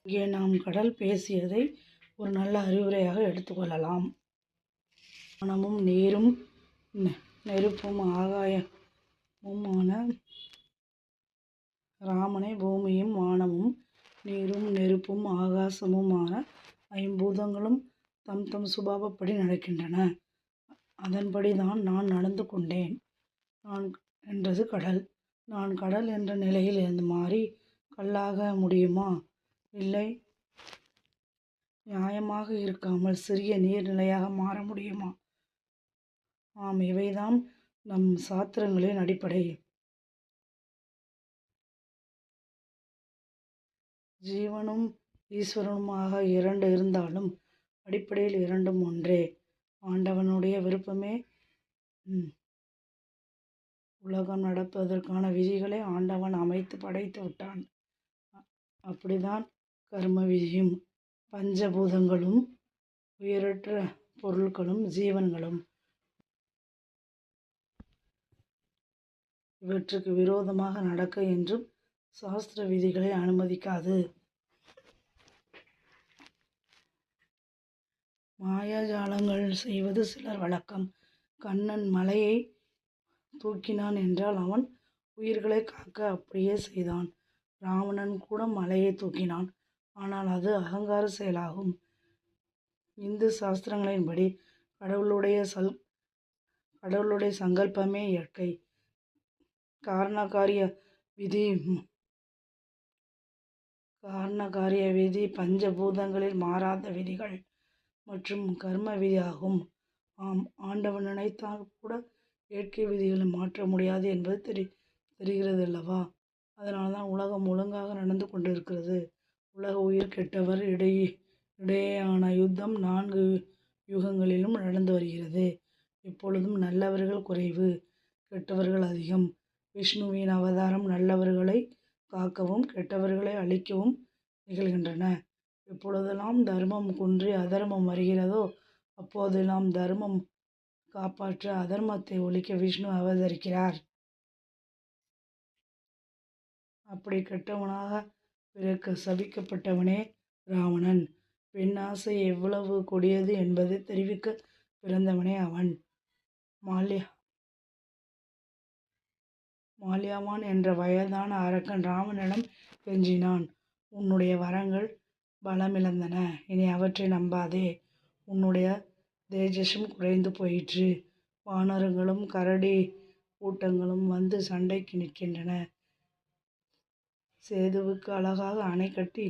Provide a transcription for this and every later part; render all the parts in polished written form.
இங்கே நாம் கடல் பேசியதை ஒரு நல்ல அறிவுரையாக எடுத்துக்கொள்ளலாம். வானமும் நீரும் நெருப்பும் ஆகாயமுமான ராமனை பூமியும் வானமும் நீரும் நெருப்பும் ஆகாசமுமான ஐம்பூதங்களும் தம் தம் சுபாவப்படி நடக்கின்றன. அதன்படி தான் நான் நடந்து கொண்டேன். நான் என்றது கடல். நான் கடல் என்ற நிலையில் இருந்து மாறி கல்லாக முடியுமா? இல்லை. நியாயமாக இருக்காமல் சிறிய நீர்நிலையாக மாற முடியுமா? ஆம், இவைதான் நம் சாத்திரங்களின் அடிப்படை. ஜீவனும் ஈஸ்வரனுமாக இரண்டு இருந்தாலும் அடிப்படையில் இரண்டும் ஒன்றே. ஆண்டவனுடைய விருப்பமே உலகம் நடப்பதற்கான விதிகளை ஆண்டவன் அமைத்து படைத்து விட்டான். அப்படிதான் கர்ம விதியும். பஞ்சபூதங்களும் உயிரற்ற பொருட்களும் ஜீவன்களும் இவற்றுக்கு விரோதமாக நடக்க என்றும் சாஸ்திர விதிகளை அனுமதிக்காது. மாயாஜாலங்கள் செய்வது சிலர் வழக்கம். கண்ணன் மலையை தூக்கினான் என்றால் அவன் உயிர்களை காக்க அப்படியே செய்தான். ராவணன் கூட மலையை தூக்கினான். ஆனால் அது அகங்கார செயலாகும். இந்து சாஸ்திரங்களின்படி கடவுளுடைய சங்கல்பமே இயற்கை. காரணகாரிய விதி பஞ்சபூதங்களில் மாறாத விதிகள் மற்றும் கர்ம விதி ஆகும். ஆம், ஆண்டவன் நினைத்தால் கூட இயற்கை விதிகளை மாற்ற முடியாது என்பது தெரிகிறது அல்லவா? அதனால்தான் உலகம் ஒழுங்காக நடந்து கொண்டிருக்கிறது. உலக உயிர் கெட்டவர் இடையேயான யுத்தம் 4 யுகங்களிலும் நடந்து வருகிறது. இப்பொழுதும் நல்லவர்கள் குறைவு, கெட்டவர்கள் அதிகம். விஷ்ணுவின் அவதாரம் நல்லவர்களை காக்கவும் கெட்டவர்களை அழிக்கவும் நிகழ்கின்றன. எப்பொழுதெல்லாம் தர்மம் குன்றி அதர்மம் வருகிறதோ அப்போதெல்லாம் தர்மம் காப்பாற்ற அதர்மத்தை ஒழிக்க விஷ்ணு அவதரிக்கிறார். அப்படி கெட்டவனாக பிறக்க சபிக்கப்பட்டவனே ராவணன். பெண்ணாசை எவ்வளவு கொடியது என்பதை தெரிவிக்க பிறந்தவனே அவன். மால்யவான் என்ற வயதான அரக்கன் ராவணனிடம் கெஞ்சினான். உன்னுடைய வரங்கள் பலமிழந்தன. இனி அவற்றை நம்பாதே. உன்னுடைய தேஜஸும் குறைந்து போயிற்று. வானரங்களும் கரடி கூட்டங்களும் வந்து சண்டைக்கு நிற்கின்றன. சேதுவுக்கு அழகாக அணை கட்டி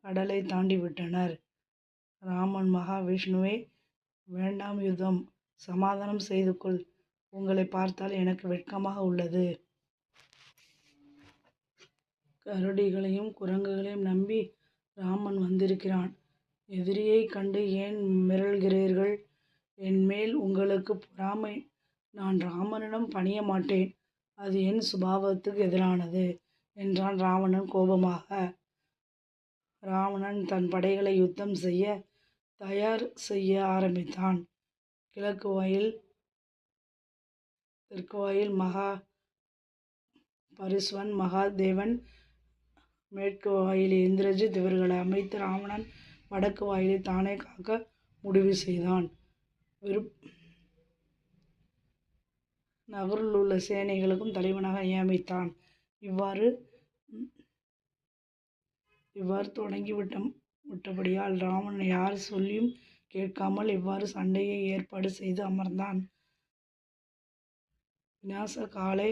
கடலை தாண்டி விட்டனர். ராமன் மகாவிஷ்ணுவே, வேண்டாம் யுத்தம், சமாதானம் செய்து கொள். உங்களை பார்த்தால் எனக்கு வெட்கமாக உள்ளது. கரடிகளையும் குரங்குகளையும் நம்பி ராமன் வந்திருக்கிறான். எதிரியை கண்டு ஏன் மிரள்கிறீர்கள்? என்மேல் உங்களுக்கு பொறாமை. நான் ராமனிடம் பணிய மாட்டேன். அது என் சுபாவத்துக்கு எதிரானது என்றான் ராவணன் கோபமாக. ராவணன் தன் படைகளை யுத்தம் செய்ய தயார் செய்ய ஆரம்பித்தான். கிழக்கு வாயில், தெற்கு வாயில் பரிஸ்வன், மகாதேவன், மேற்கு வாயிலில் இந்திரஜித் இவர்களை அமைத்து ராவணன் வடக்கு வாயிலை தானே காக்க முடிவு செய்தான். நகரில் உள்ள சேனைகளுக்கும் தலைவனாக நியமித்தான். இவ்வாறு தொடங்கிவிட்டபடியால் ராவணன் யார் சொல்லியும் கேட்காமல் இவ்வாறு சண்டையை ஏற்பாடு செய்து அமர்ந்தான். விநாச காலே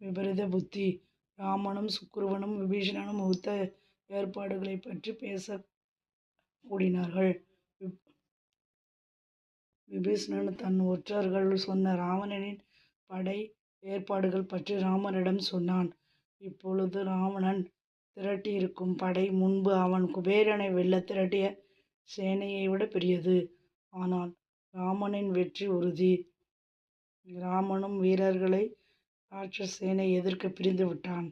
விபரீத புத்தி. ராமனும் சுக்ரீவனும் விபீஷணனும் யுத்த ஏற்பாடுகளை பற்றி பேச கூடினார்கள். விபீஷணன் தன் ஒற்றர்கள் சொன்ன ராவணனின் படை ஏற்பாடுகள் பற்றி ராமனிடம் சொன்னான். இப்பொழுது ராவணன் திரட்டியிருக்கும் படை முன்பு அவன் குபேரனை வெல்ல திரட்டிய சேனையை விட பெரியது. ஆனால் ராமனின் வெற்றி உறுதி. ராமனும் வீரர்களை ராட்சச சேனை எதிர்க்க பிரிந்து விட்டான்.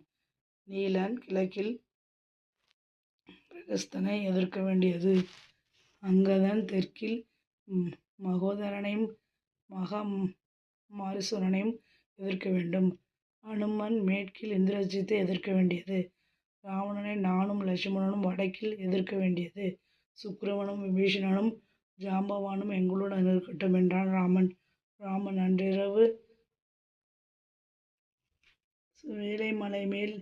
நீலன் கிழக்கில் பிரகஸ்தனை எதிர்க்க வேண்டியது. அங்கதன் தெற்கில் மகோதரனையும் மாரீசுரனையும் எதிர்க்க வேண்டும். அனுமன் மேற்கில் இந்திரஜித்தை எதிர்க்க வேண்டியது. ராவணனை நானும் லட்சுமணனும் வடக்கில் எதிர்க்க வேண்டியது. சுக்கிரவனும் விபீஷணனும் ஜாம்பவானும் எங்களுடன் இருக்கட்டும் என்றான் ராமன். ராமன் அன்றிரவு வேலைமலை மேல்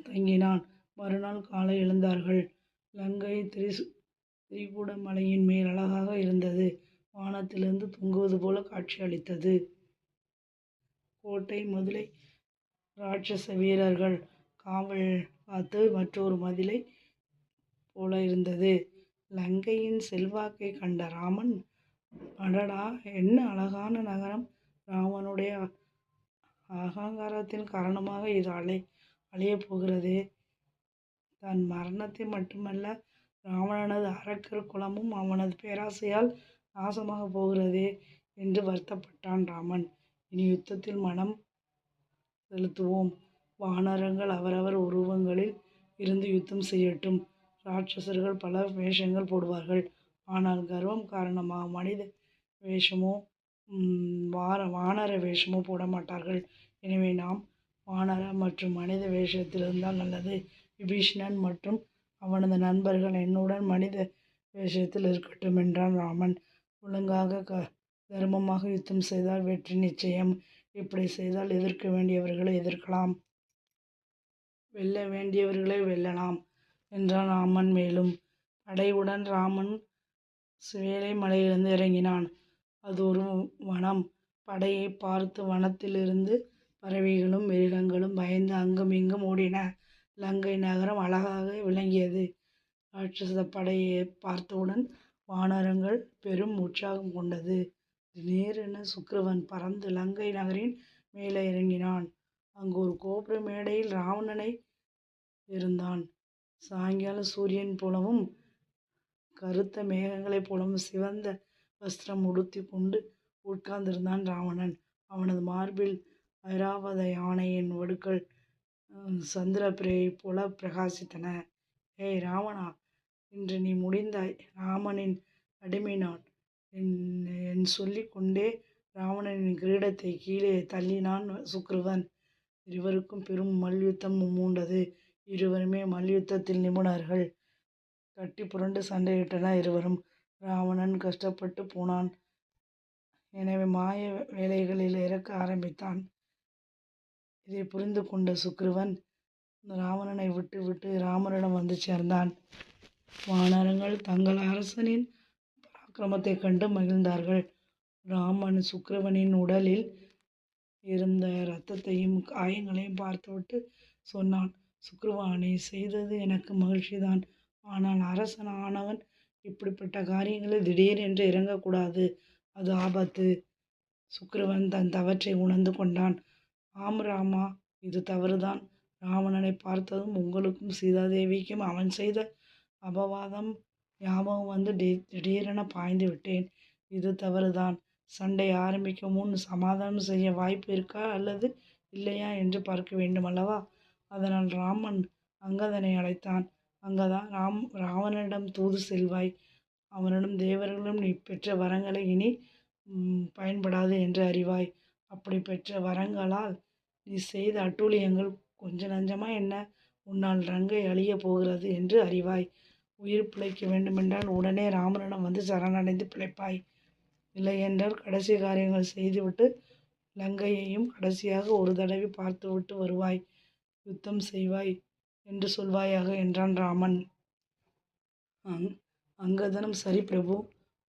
தங்கினான். மறுநாள் காலை எழுந்தார்கள். லங்கை திரிகூட மலையின் மேல் அழகாக இருந்தது. வானத்திலிருந்து தொங்குவது போல காட்சி அளித்தது. கோட்டை மதுளை ராட்சச வீரர்கள் காவல் காத்து மற்றொரு மதிலை போல இருந்தது. லங்கையின் செல்வாக்கை கண்ட ராமன், அடடா, என்ன அழகான நகரம்! ராமனுடைய அகங்காரத்தின் காரணமாக இது அழியப் போகிறதே. தன் மரணத்தை மட்டுமல்ல, ராவணனது அரக்கர் குலமும் அவனது பேராசையால் நாசமாக போகிறதே என்று வருத்தப்பட்டான் ராமன். இனி யுத்தத்தில் மனம் செலுத்துவோம். வானரங்கள் அவரவர் உருவங்களில் இருந்து யுத்தம் செய்யட்டும். ராட்சசர்கள் பல வேஷங்கள் போடுவார்கள். ஆனால் கர்வம் காரணமாக மனித வேஷமோ வானர வேஷமோ போட மாட்டார்கள். எனவே நாம் வானர மற்றும் மனித வேஷத்தில் இருந்தால் நல்லது. விபீஷணன் மற்றும் அவனது நண்பர்கள் என்னுடன் மனித வேஷத்தில் இருக்கட்டும் என்றான் ராமன். ஒழுங்காக தர்மமாக யுத்தம் செய்தால் வெற்றி நிச்சயம். இப்படி செய்தால் எதிர்க்க வேண்டியவர்களை எதிர்க்கலாம், வெல்ல வேண்டியவர்களை வெல்லலாம் என்றான் ராமன். மேலும் படையுடன் ராமன் வேலை மலையிலிருந்து இறங்கினான். அது ஒரு வனம். படையை பார்த்து வனத்திலிருந்து பறவைகளும் மிருகங்களும் பயந்து அங்கும் இங்கும் ஓடின. லங்கை நகரம் அழகாக விளங்கியது. ராட்சச படையை பார்த்தவுடன் வானரங்கள் பெரும் உற்சாகம் கொண்டது. திடீரென சுக்கிரவன் பறந்து லங்கை நகரின் மேலே இறங்கினான். அங்கு ஒரு கோபுர மேடையில் ராவணனை இருந்தான். சாயங்கால சூரியன் போலவும் கருத்த மேகங்களைப் போலவும் சிவந்த வஸ்திரம் உடுத்தி கொண்டு உட்கார்ந்திருந்தான் ராவணன். அவனது மார்பில் ஐராவத யானையின் வடுக்கள் சந்திரபிரையை போல பிரகாசித்தன. ஏய் ராவணா, இன்று நீ முடிந்தாய். ராமனின் அடிமை நான் என் சொல்லி கொண்டே ராவணனின் கிரீடத்தை கீழே தள்ளினான் சுக்கிரவன். இருவருக்கும் பெரும் மல்யுத்தம் மூண்டது. இருவருமே மல்யுத்தத்தில் நிபுணர்கள். கட்டி புரண்டு சண்டையிட்டனர் இருவரும். ராவணன் கஷ்டப்பட்டு போனான். எனவே மாய வேலைகளில் இறக்க ஆரம்பித்தான். இதை புரிந்து கொண்ட சுக்கிரவன் ராவணனை விட்டு ராமனிடம் வந்து சேர்ந்தான். வானரங்கள் தங்கள் அரசனின் பராக்கிரமத்தை கண்டு மகிழ்ந்தார்கள். ராமன் சுக்கிரவனின் உடலில் இருந்த இரத்தத்தையும் காயங்களையும் பார்த்துவிட்டு சொன்னான், சுக்கிரவா, நீ செய்தது எனக்கு மகிழ்ச்சிதான். ஆனால் அரசன் ஆனவன் இப்படிப்பட்ட காரியங்களில் திடீரென்று இறங்கக்கூடாது. அது ஆபத்து. சுக்கிரவன் தன் தவற்றை உணர்ந்து கொண்டான். ஆம் ராமா, இது தவறுதான். ராவணனை பார்த்ததும் உங்களுக்கும் சீதாதேவிக்கும் அவன் செய்த அபவாதம் ஞாபகம் வந்து திடீரென பாய்ந்து விட்டேன். இது தவறுதான். சண்டை ஆரம்பிக்கும் முன் சமாதானம் செய்ய வாய்ப்பு இருக்கா அல்லது இல்லையா என்று பார்க்க வேண்டும் அல்லவா? அதனால் ராமன் அங்கதனை அழைத்தான். அங்கதா, ராவணனிடம் தூது செல்வாய். அவனிடம் தேவர்களும் நீ பெற்ற வரங்களை இனி பயன்படாது என்று அறிவாய். அப்படி பெற்ற வரங்களால் நீ செய்த அட்டூழியங்கள் கொஞ்ச நஞ்சமா என்ன? உன்னால் லங்கை அழியப் போகிறது என்று அறிவாய். உயிர் பிழைக்க வேண்டுமென்றால் உடனே ராமனிடம் வந்து சரணடைந்து பிழைப்பாய். இல்லையென்றால் கடைசி காரியங்கள் செய்துவிட்டு லங்கையையும் கடைசியாக ஒரு தடவை பார்த்துவிட்டு வருவாய். யுத்தம் செய்வாய் என்று சொல்வாயாக என்றான் ராமன். அங்கதனும் சரி பிரபு,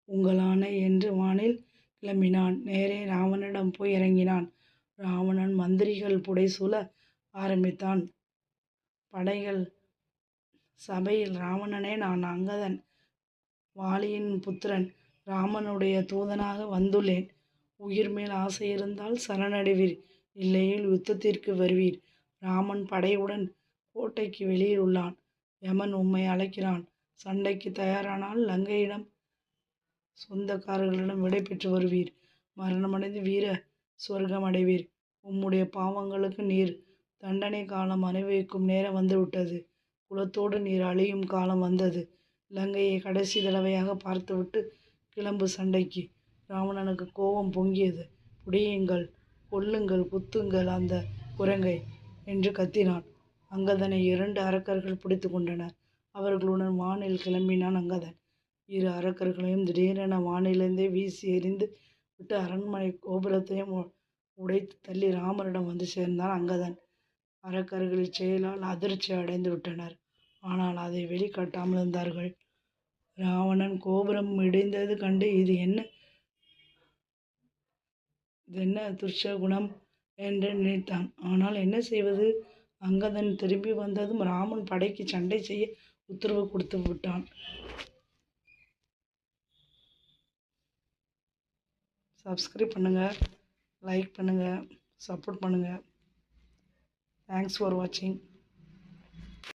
உங்கள் ஆணை என்று வானில் கிளம்பினான். நேரே ராவணனிடம் போய் இறங்கினான். ராவணன் மந்திரிகள் புடைசூழ ஆரம்பித்தான். படைகள் சபையில், ராவணனே, நான் அங்கதன், வாலியின் புத்திரன், ராமனுடைய தூதனாக வந்துள்ளேன். உயிர் மேல் ஆசை இருந்தால் சரணடைவீர், இல்லையில் யுத்தத்திற்கு வருவீர். ராமன் படையுடன் கோட்டைக்கு வெளியில் உள்ளான். யமன் உம்மை அழைக்கிறான். சண்டைக்கு தயாரானால் லங்கையிடம் சொந்தக்காரர்களிடம் விடை பெற்று வருவீர். மரணமடைந்து வீர சொர்க்கம் அடைவீர். உம்முடைய பாவங்களுக்கு நீர் தண்டனை காலம் அனுபவிக்கும் நேரம் வந்துவிட்டது. குலத்தோடு நீர் அழியும் காலம் வந்தது. லங்கையை கடைசி தடவையாக பார்த்துவிட்டு கிளம்பு சண்டைக்கு. ராவணனுக்கு கோபம் பொங்கியது. புடியுங்கள், கொல்லுங்கள், குத்துங்கள் அந்த குரங்கை என்று கத்தினான். அங்கதனை 2 அரக்கர்கள் பிடித்து கொண்டனர். அவர்களுடன் வானில் கிளம்பினான் அங்கதன். 2 அரக்கர்களையும் திடீரென வானிலிருந்தே வீசி எறிந்து விட்டு அரண்மனை கோபுரத்தையும் உடைத்து தள்ளி ராமரிடம் வந்து சேர்ந்தான் அங்கதன். அரக்கர்கள் இச்செயலால் அதிர்ச்சி அடைந்து விட்டனர். ஆனால் அதை வெளிக்காட்டாமல் இருந்தார்கள். ராவணன் கோபுரம் இடிந்தது கண்டு இது என்ன துர்ச்சகுணம் என்று நினைத்தான். ஆனால் என்ன செய்வது? அங்கதன் திரும்பி வந்ததும் ராமன் படைக்கு சண்டை செய்ய உத்தரவு கொடுத்து விட்டான். சப்ஸ்கிரைப் பண்ணுங்கள், லைக் பண்ணுங்கள், சப்போர்ட் பண்ணுங்கள். தேங்க்ஸ் ஃபார் வாட்சிங்.